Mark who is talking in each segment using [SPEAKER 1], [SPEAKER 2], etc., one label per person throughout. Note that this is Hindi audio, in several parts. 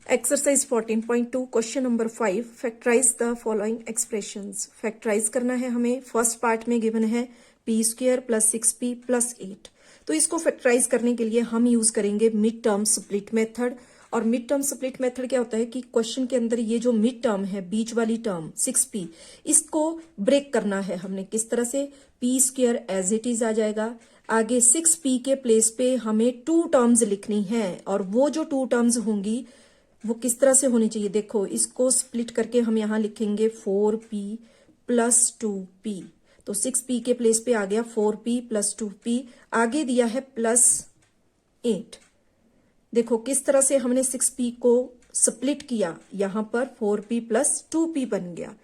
[SPEAKER 1] Exercise 14.2 question number 5 factorise the following expressions. Factorise करना है हमें। फर्स्ट पार्ट में गिवन है p square plus 6p plus 8। तो इसको फैक्टराइज करने के लिए हम यूज करेंगे मिड टर्म स्प्लिट मेथड। और मिड टर्म स्प्लिट मेथड क्या होता है कि क्वेश्चन के अंदर ये जो मिड टर्म है, बीच वाली टर्म 6p, इसको ब्रेक करना है हमने। किस तरह से? P square as it is आ जाएगा, आगे 6p के प्लेस पे हमें 2 टर्म्स लिखनी है, और वो जो 2 टर्म्स होंगी वो किस तरह से होनी चाहिए? देखो, इसको स्प्लिट करके हम यहां लिखेंगे 4p प्लस 2p। तो 6p के प्लेस पे आ गया 4p प्लस 2p, आगे दिया है प्लस 8। देखो किस तरह से हमने 6p को स्प्लिट किया, यहां पर 4p प्लस 2p बन गया।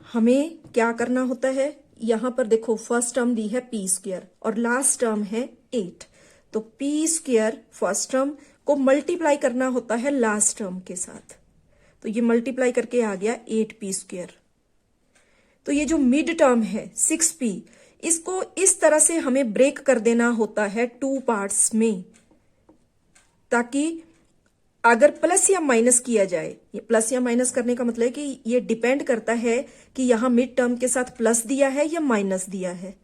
[SPEAKER 1] हमें क्या करना होता है? यहां पर देखो फर्स्ट टर्म दी है p स्क्वायर और लास्ट टर्म है 8। तो p स्क्वायर फर्स्ट टर्म को मल्टीप्लाई करना होता है लास्ट टर्म के साथ। तो ये मल्टीप्लाई करके आ गया 8p स्क्वायर। तो ये जो मिड टर्म है 6p, इसको इस तरह से हमें ब्रेक कर देना होता है 2 पार्ट्स में, ताकि अगर प्लस या माइनस किया जाए, ये प्लस या माइनस करने का मतलब है कि ये डिपेंड करता है कि यहां मिड टर्म के साथ प्लस दिया है या माइनस दिया है।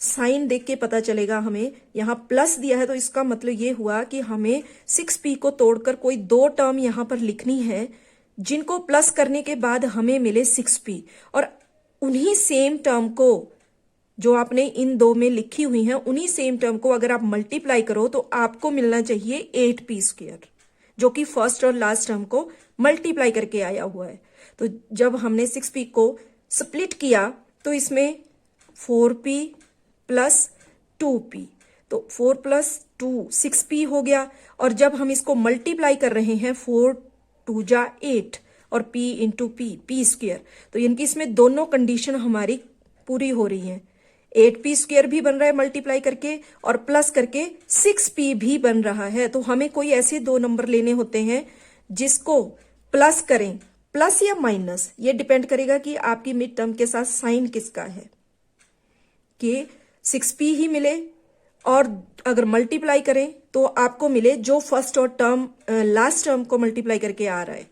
[SPEAKER 1] साइन देख के पता चलेगा हमें। यहां प्लस दिया है तो इसका मतलब ये हुआ कि हमें 6p को तोड़कर कोई 2 टर्म यहां पर लिखनी है, जिनको प्लस करने के बाद हमें मिले 6p। और उन्हीं सेम टर्म को जो आपने इन 2 में लिखी हुई हैं, उन्हीं सेम टर्म को अगर आप मल्टीप्लाई करो तो आपको मिलना चाहिए 8p स्क्वायर, जो कि फर्स्ट और लास्ट टर्म को मल्टीप्लाई करके आया हुआ है। तो जब हमने 6p को स्प्लिट किया तो इसमें 4p प्लस 2p, तो 4 प्लस 2 6p हो गया। और जब हम इसको मल्टीप्लाई कर रहे हैं 4 2 जा 8 और p इंटू p स्क्वायर, तो यानी कि इसमें दोनों कंडीशन हमारी पूरी हो रही है। 8p स्क्वायर भी बन रहा है मल्टीप्लाई करके, और प्लस करके 6p भी बन रहा है। तो हमें कोई ऐसे 2 नंबर लेने होते हैं जिसको प्लस करें, प्लस या माइनस, ये डिपेंड करेगा कि आपकी मिड टर्म के साथ साइन किसका है, कि 6p ही मिले, और अगर मल्टीप्लाई करें तो आपको मिले जो फर्स्ट और टर्म लास्ट टर्म को मल्टीप्लाई करके आ रहा है।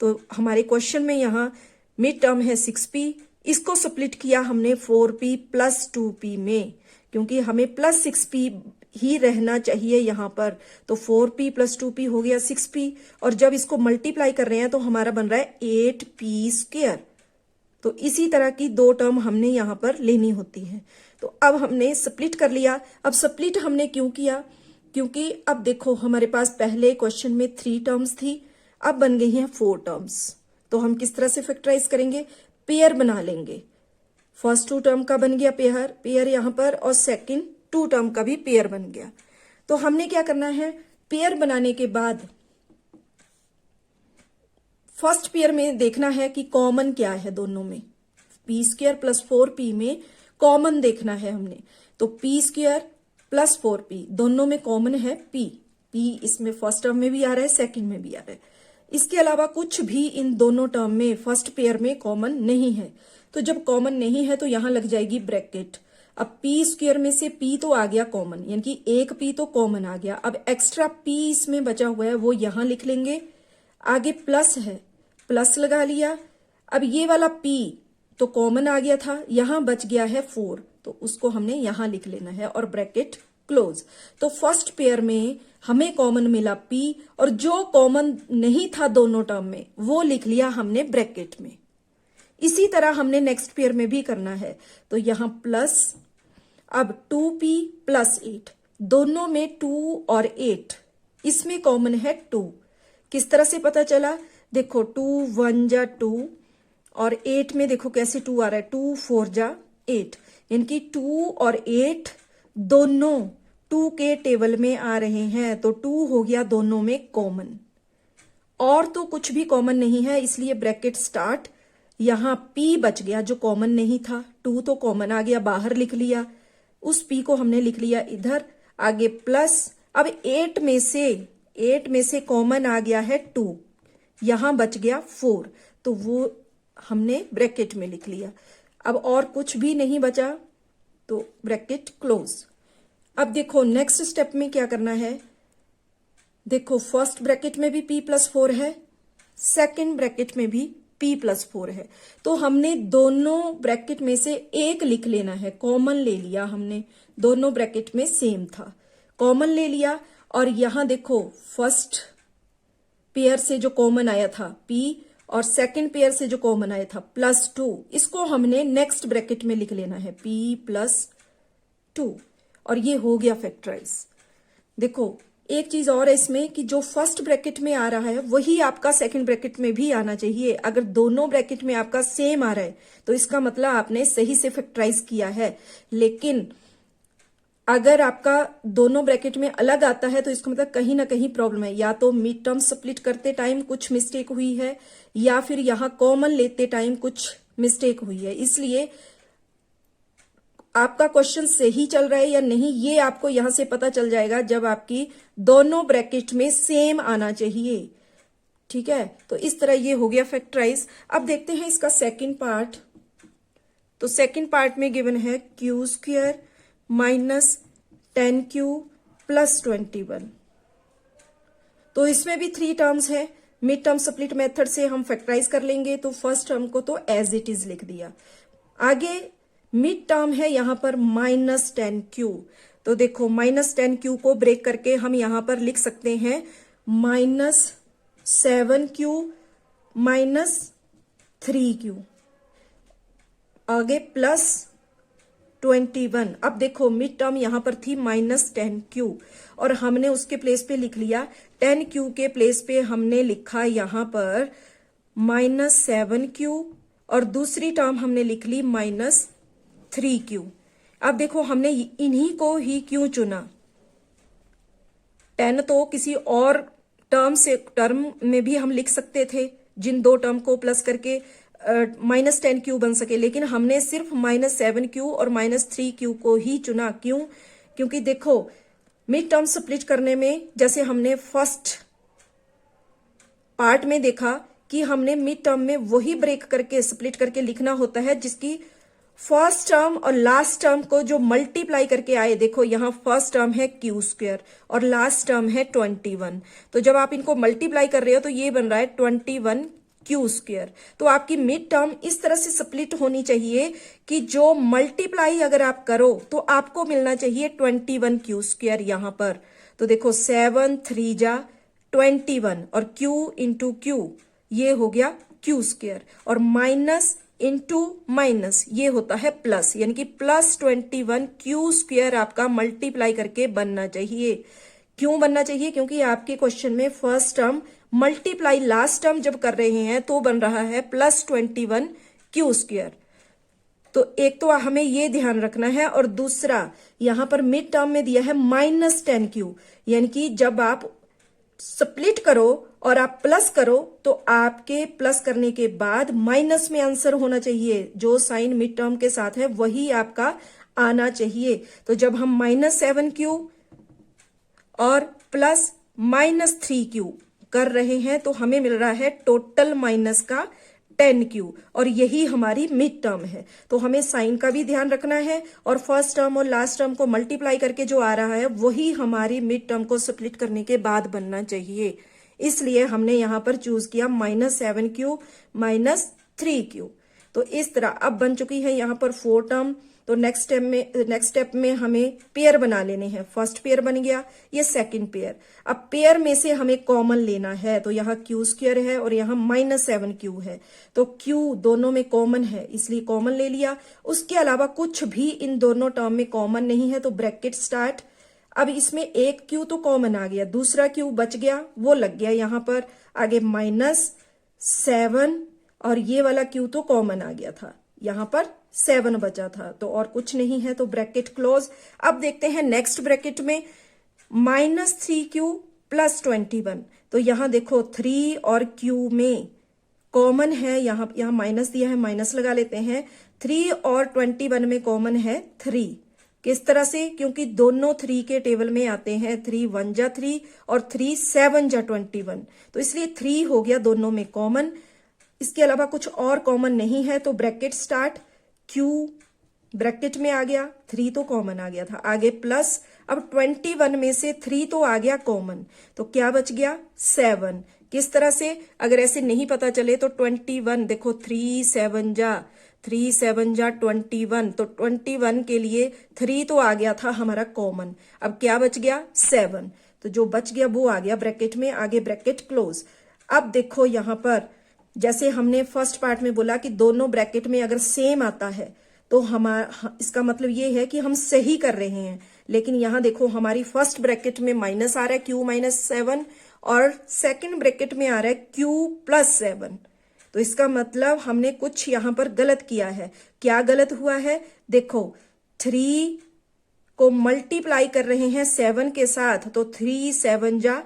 [SPEAKER 1] तो हमारे क्वेश्चन में यहाँ मिड टर्म है 6p, इसको स्प्लिट किया हमने 4p प्लस 2p में, क्योंकि हमें प्लस 6p ही रहना चाहिए यहाँ पर। तो 4p प्लस 2p हो गया 6p, और जब इसको मल्टीप्लाई कर रहे हैं तो हमारा बन रहा है 8p स्क्वायर। तो इसी तरह की 2 टर्म हमने यहाँ पर लेनी होती है। तो अब हमने स्प्लिट कर लिया। अब स्प्लिट हमने क्यों किया? क्योंकि अब देखो हमारे पास पहले क्वेश्चन में 3 टर्म्स थी, अब बन गई हैं 4 टर्म्स। तो हम किस तरह से फैक्टराइज करेंगे? पेयर बना लेंगे। फर्स्ट 2 टर्म का बन गया पेयर यहाँ पर, और सेकंड 2 टर्म का भी पेयर बन गया। तो हमने क्या करना है? पेयर बनाने के बाद फर्स्ट पेयर में देखना है कि कॉमन क्या है दोनों में। p स्क्वायर प्लस 4p में कॉमन देखना है हमने। तो p स्क्वायर प्लस 4p दोनों में कॉमन है p इसमें फर्स्ट टर्म में भी आ रहा है, सेकंड में भी आ रहा है। इसके अलावा कुछ भी इन दोनों टर्म में फर्स्ट पेयर में कॉमन नहीं है। तो जब कॉमन नहीं है तो यहां लग जाएगी ब्रैकेट। अब p स्क्वायर में से p तो आ गया कॉमन, यानी कि एक p तो कॉमन आ गया। अब एक्स्ट्रा p इसमें बचा हुआ है वो यहां लिख लेंगे। आगे प्लस है, प्लस लगा लिया। अब ये वाला p तो कॉमन आ गया था, यहां बच गया है 4, तो उसको हमने यहां लिख लेना है और ब्रैकेट क्लोज। तो फर्स्ट पेयर में हमें कॉमन मिला p, और जो कॉमन नहीं था दोनों टर्म में वो लिख लिया हमने ब्रैकेट में। इसी तरह हमने नेक्स्ट पेयर में भी करना है। तो यहां प्लस, अब 2p प्लस 8, दोनों में 2 और 8, इसमें कॉमन है 2। किस तरह से पता चला? देखो 2 1 जा 2, और 8 में देखो कैसे 2 आ रहा है, 2 4 जा 8, यानी कि 2 और 8 दोनों 2 के टेबल में आ रहे हैं। तो 2 हो गया दोनों में कॉमन, और तो कुछ भी कॉमन नहीं है, इसलिए ब्रैकेट स्टार्ट। यहां p बच गया जो कॉमन नहीं था, 2 तो कॉमन आ गया, बाहर लिख लिया, उस p को हमने लिख लिया इधर। आगे प्लस, अब 8 में से कॉमन आ गया है 2, यहां बच गया 4, तो वो हमने ब्रैकेट में लिख लिया। अब और कुछ भी नहीं बचा तो ब्रैकेट क्लोज। अब देखो नेक्स्ट स्टेप में क्या करना है? देखो फर्स्ट ब्रैकेट में भी p+4 है, सेकंड ब्रैकेट में भी p+4 है, तो हमने दोनों ब्रैकेट में से एक लिख लेना है, कॉमन ले लिया हमने, दोनों ब्रैकेट में सेम था, कॉमन ले लिया। और यहां देखो फर्स्ट पेयर से जो कॉमन आया था p और सेकंड पेयर से जो कॉमन आया था +2, इसको हमने नेक्स्ट ब्रैकेट में लिख लेना है p+2, और ये हो गया फैक्टराइज। देखो एक चीज और है इसमें कि जो फर्स्ट ब्रैकेट में आ रहा है वही आपका सेकंड ब्रैकेट में भी आना चाहिए। अगर दोनों ब्रैकेट में आपका सेम आ रहा है तो इसका मतलब आपने सही से फैक्टराइज किया है, लेकिन अगर आपका दोनों ब्रैकेट में अलग आता है तो इसका मतलब कहीं ना कहीं प्रॉब्लम है, या तो मिड टर्म स्प्लिट करते टाइम कुछ मिस्टेक हुई है या फिर यहां कॉमन लेते टाइम कुछ मिस्टेक हुई है। इसलिए आपका क्वेश्चन सही चल रहा है या नहीं ये आपको यहां से पता चल जाएगा जब आपकी दोनों ब्रैकेट में सेम आना चाहिए। ठीक है, तो इस तरह ये हो गया फैक्टराइज। अब देखते हैं इसका सेकंड पार्ट। तो सेकंड पार्ट में गिवन है q² -10q + 21। तो इसमें भी 3 टर्म्स है, मिड टर्म स्प्लिट मेथड से हम फैक्टराइज कर लेंगे। तो फर्स्ट टर्म को तो एज इट इज लिख दिया। आगे मिड टर्म है यहां पर -10q, तो देखो -10q को ब्रेक करके हम यहां पर लिख सकते हैं -7q -3q, आगे +21। अब देखो मिड टर्म यहां पर थी -10q और हमने उसके प्लेस पे लिख लिया 10q के प्लेस पे हमने लिखा यहां पर -7q और दूसरी टर्म हमने लिख ली -3q। अब देखो हमने इन्हीं को ही क्यों चुना, 10 तो किसी और टर्म में भी हम लिख सकते थे जिन दो टर्म को प्लस करके -10q बन सके, लेकिन हमने सिर्फ -7q और -3q को ही चुना। क्यों? क्योंकि देखो मिड टर्म स्प्लिट करने में जैसे हमने फर्स्ट पार्ट में देखा कि हमने मिड टर्म में वही ब्रेक करके स्प्लिट करके लिखना होता है जिसकी फर्स्ट टर्म और लास्ट टर्म को जो मल्टीप्लाई करके आए। देखो यहां फर्स्ट टर्म है q² और लास्ट टर्म है 21, तो जब आप इनको मल्टीप्लाई कर रहे हो तो ये बन रहा है 21q²। तो आपकी मिड टर्म इस तरह से स्प्लिट होनी चाहिए कि जो मल्टीप्लाई अगर आप करो तो आपको मिलना चाहिए 21q² यहां पर। तो देखो 7 3 जा 21 और q इंटू क्यू ये हो गया q² और माइनस इंटू माइनस ये होता है प्लस, यानी कि +21q² आपका मल्टीप्लाई करके बनना चाहिए। क्यों बनना चाहिए? क्योंकि आपके क्वेश्चन में first term multiply last term जब कर रहे हैं तो बन रहा है +21q²। तो एक तो हमें ये ध्यान रखना है, और दूसरा यहां पर मिड टर्म में दिया है -10q, यानी कि जब आप स्प्लिट करो और आप प्लस करो तो आपके प्लस करने के बाद माइनस में आंसर होना चाहिए, जो साइन मिड टर्म के साथ है वही आपका आना चाहिए। तो जब हम -7q और प्लस -3q कर रहे हैं तो हमें मिल रहा है टोटल माइनस का 10q और यही हमारी मिड टर्म है। तो हमें साइन का भी ध्यान रखना है और फर्स्ट टर्म और लास्ट टर्म को मल्टीप्लाई करके जो आ रहा है वही हमारी मिड टर्म को स्प्लिट करने के बाद बनना चाहिए। इसलिए हमने यहां पर चूज किया -7q -3q। तो इस तरह अब बन चुकी है यहां पर 4 टर्म। तो नेक्स्ट स्टेप में हमें पेयर बना लेने हैं। फर्स्ट पेयर बन गया, ये सेकंड पेयर। अब पेयर में से हमें कॉमन लेना है, तो यहाँ q² है और यहाँ -7q है, तो q दोनों में कॉमन है इसलिए कॉमन ले लिया। उसके अलावा कुछ भी इन दोनों टर्म में कॉमन नहीं है तो ब्रैकेट स्टार्ट। अब इसमें एक q तो कॉमन आ गया, दूसरा q बच गया वो लग गया यहाँ पर। आगे -7 और ये वाला q तो कॉमन आ गया था, यहाँ पर 7 बचा था, तो और कुछ नहीं है तो ब्रैकेट क्लोज। अब देखते हैं नेक्स्ट ब्रैकेट में -3q + 21। तो यहां देखो 3 और q में कॉमन है, यहां माइनस दिया है, माइनस लगा लेते हैं। 3 और 21 में कॉमन है 3। किस तरह से? क्योंकि दोनों 3 के टेबल में आते हैं, 3 1 जा 3 और 3 7 जा 21, तो इसलिए 3 हो गया दोनों में कॉमन। इसके अलावा कुछ और कॉमन नहीं है तो ब्रैकेट स्टार्ट। q ब्रैकेट में आ गया, 3 तो कॉमन आ गया था, आगे प्लस, अब 21 में से 3 तो आ गया कॉमन, तो क्या बच गया 7। किस तरह से, अगर ऐसे नहीं पता चले तो 21 देखो 3 7 जा 21, तो 21 के लिए 3 तो आ गया था हमारा कॉमन, अब क्या बच गया 7, तो जो बच गया वो आ गया ब्रैकेट में, आगे ब्रैकेट क्लोज। अब देखो यहां पर जैसे हमने फर्स्ट पार्ट में बोला कि दोनों ब्रैकेट में अगर सेम आता है तो हमारा इसका मतलब ये है कि हम सही कर रहे हैं, लेकिन यहां देखो हमारी फर्स्ट ब्रैकेट में माइनस आ रहा है Q-7 और सेकंड ब्रैकेट में आ रहा है Q+7, तो इसका मतलब हमने कुछ यहां पर गलत किया है। क्या गलत हुआ है, देखो 3 को मल्टीप्लाई कर रहे हैं 7 के साथ, तो 3 7 जा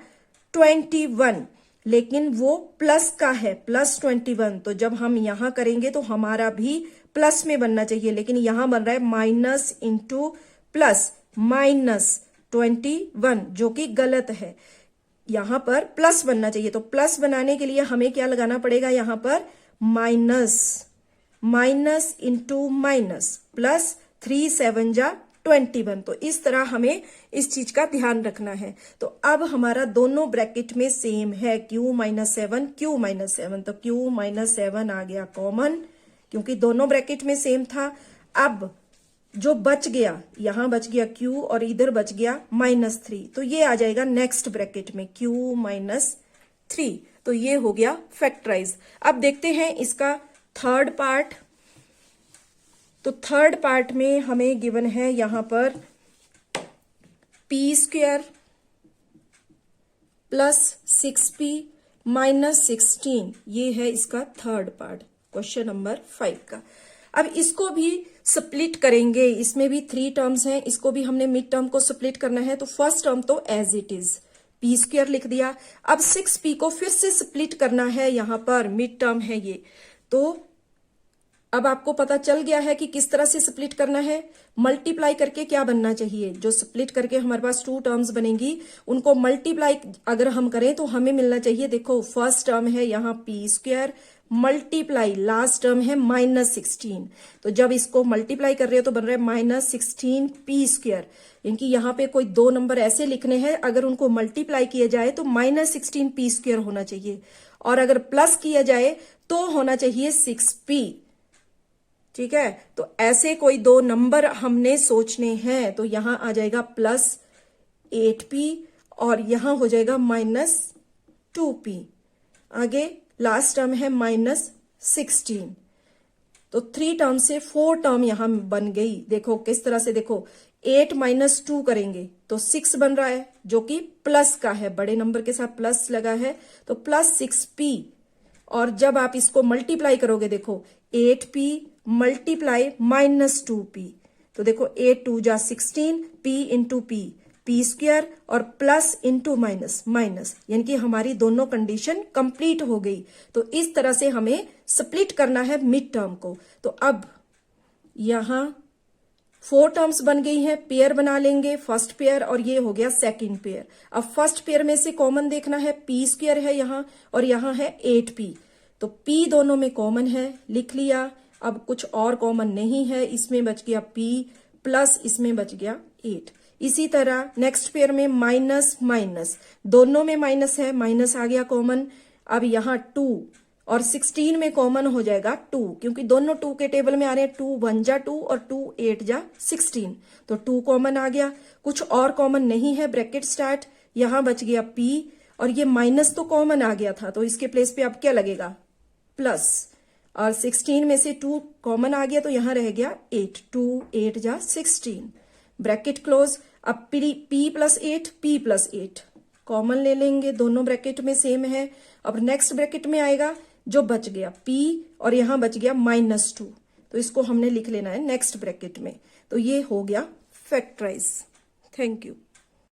[SPEAKER 1] 21, लेकिन वो प्लस का है +21, तो जब हम यहां करेंगे तो हमारा भी प्लस में बनना चाहिए, लेकिन यहां बन रहा है माइनस इंटू प्लस -21, जो कि गलत है। यहां पर प्लस बनना चाहिए, तो प्लस बनाने के लिए हमें क्या लगाना पड़ेगा, यहां पर माइनस इंटू माइनस प्लस 3 7 जा 21, तो इस तरह हमें इस चीज का ध्यान रखना है। तो अब हमारा दोनों ब्रैकेट में सेम है Q-7 Q-7, तो Q-7 आ गया कॉमन क्योंकि दोनों ब्रैकेट में सेम था। अब जो बच गया, यहां बच गया Q और इधर बच गया -3, तो ये आ जाएगा नेक्स्ट ब्रैकेट में Q-3, तो ये हो गया फैक्टराइज। अब देखते हैं इसका थर्ड पार्ट। तो थर्ड पार्ट में हमें गिवन है यहां पर p² + 6p - 16, ये है इसका थर्ड पार्ट क्वेश्चन नंबर 5 का। अब इसको भी स्प्लिट करेंगे, इसमें भी 3 टर्म्स हैं, इसको भी हमने मिड टर्म को स्प्लिट करना है। तो फर्स्ट टर्म तो एज इट इज p² लिख दिया। अब 6p को फिर से स्प्लिट करना है, यहां पर मिड टर्म है ये, तो अब आपको पता चल गया है कि किस तरह से स्प्लिट करना है। मल्टीप्लाई करके क्या बनना चाहिए, जो स्प्लिट करके हमारे पास 2 टर्म्स बनेंगी उनको मल्टीप्लाई अगर हम करें तो हमें मिलना चाहिए, देखो फर्स्ट टर्म है यहाँ p² मल्टीप्लाई लास्ट टर्म है -16, तो जब इसको मल्टीप्लाई कर रहे हो तो बन रहा है -16p², इनकी यहाँ पे कोई 2 नंबर ऐसे लिखने हैं, अगर उनको मल्टीप्लाई किया जाए तो -16p² होना चाहिए, और अगर प्लस किया जाए तो होना चाहिए 6p। ठीक है, तो ऐसे कोई 2 नंबर हमने सोचने हैं, तो यहां आ जाएगा +8p और यहां हो जाएगा -2p, आगे लास्ट टर्म है -16, तो 3 टर्म से 4 टर्म यहां बन गई। देखो किस तरह से, देखो 8 - 2 करेंगे तो 6 बन रहा है, जो कि प्लस का है, बड़े नंबर के साथ प्लस लगा है, तो +6p, और जब आप इसको मल्टीप्लाई करोगे देखो 8p मल्टीप्लाई -2p, तो देखो 8 2 जा 16, p इंटू p² और प्लस इंटू माइनस, यानी कि हमारी दोनों कंडीशन कंप्लीट हो गई। तो इस तरह से हमें स्प्लिट करना है मिड टर्म को। तो अब यहां 4 टर्म्स बन गई हैं, पेयर बना लेंगे, फर्स्ट पेयर और ये हो गया सेकंड पेयर। अब फर्स्ट पेयर में से कॉमन देखना है, p² है यहां और यहां है 8p, तो p दोनों में कॉमन है, लिख लिया। अब कुछ और कॉमन नहीं है, इसमें बच गया p प्लस इसमें बच गया 8। इसी तरह नेक्स्ट पेयर में माइनस दोनों में माइनस है, माइनस आ गया कॉमन। अब यहाँ 2 और 16 में कॉमन हो जाएगा 2, क्योंकि दोनों 2 के टेबल में आ रहे हैं, 2 1 जा 2 और 2 8 जा 16, तो 2 कॉमन आ गया। कुछ और कॉमन नहीं है, ब्रैकेट स्टार्ट, यहां बच गया p और ये माइनस तो कॉमन आ गया था, तो इसके प्लेस पे अब क्या लगेगा प्लस, और 16 में से 2 कॉमन आ गया तो यहां रह गया 8, 2 8 जा 16, ब्रैकेट क्लोज। अब p + 8 कॉमन ले लेंगे, दोनों ब्रैकेट में सेम है। अब नेक्स्ट ब्रैकेट में आएगा जो बच गया p और यहां बच गया -2, तो इसको हमने लिख लेना है नेक्स्ट ब्रैकेट में, तो ये हो गया फैक्टराइज। Thank you.